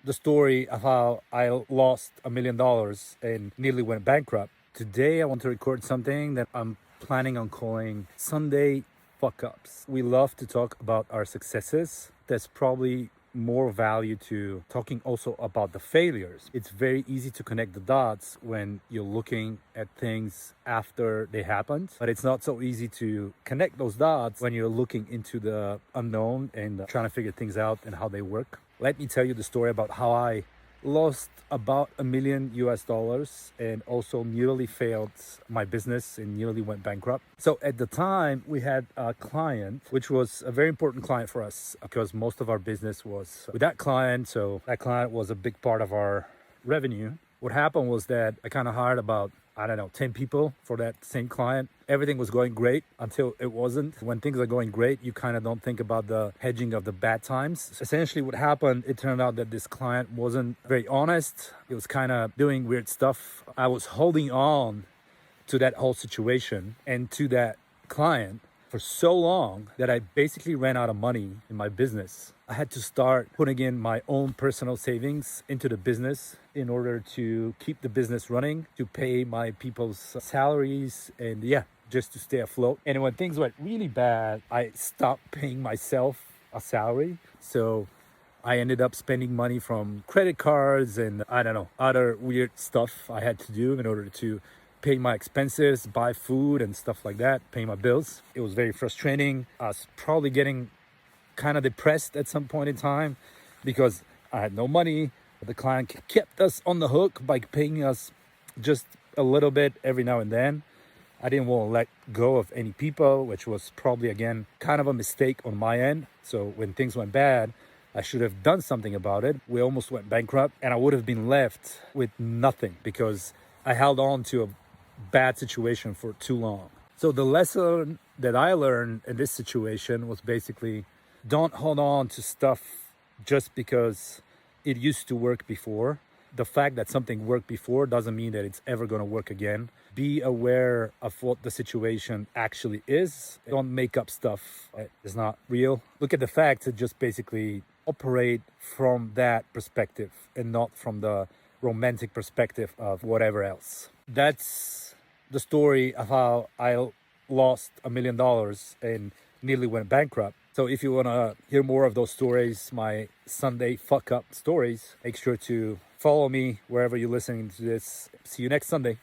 the story of how I lost $1 million and nearly went bankrupt. Today, I want to record something that I'm planning on calling Sunday Fuck Ups. We love to talk about our successes. There's probably more value to talking also about the failures. It's very easy to connect the dots when you're looking at things after they happened, but it's not so easy to connect those dots when you're looking into the unknown and trying to figure things out and how they work. Let me tell you the story about how I lost about $1 million and also nearly failed my business and nearly went bankrupt. So at the time, we had a client, which was a very important client for us because most of our business was with that client. So that client was a big part of our revenue. What happened was that I kind of hired about 10 people for that same client. Everything was going great until it wasn't. When things are going great, you kind of don't think about the hedging of the bad times. Essentially what happened, it turned out that this client wasn't very honest. He was kind of doing weird stuff. I was holding on to that whole situation and to that client for so long that I basically ran out of money in my business. I had to start putting in my own personal savings into the business in order to keep the business running, to pay my people's salaries, and just to stay afloat. And when things went really bad, I stopped paying myself a salary. So I ended up spending money from credit cards and other weird stuff I had to do in order to pay my expenses, buy food and stuff like that, pay my bills. It was very frustrating. I was probably getting kind of depressed at some point in time because I had no money. The client kept us on the hook by paying us just a little bit every now and then. I didn't want to let go of any people, which was probably, again, kind of a mistake on my end. So when things went bad, I should have done something about it. We almost went bankrupt and I would have been left with nothing because I held on to a bad situation for too long. So the lesson that I learned in this situation was basically don't hold on to stuff just because it used to work before. The fact that something worked before doesn't mean that it's ever going to work again. Be aware of what the situation actually is. Don't make up stuff that is not real. Look at the facts and just basically operate from that perspective and not from the romantic perspective of whatever else. That's the story of how I lost $1 million and nearly went bankrupt. So if you want to hear more of those stories, my Sunday fuck up stories, make sure to follow me wherever you're listening to this. See you next Sunday.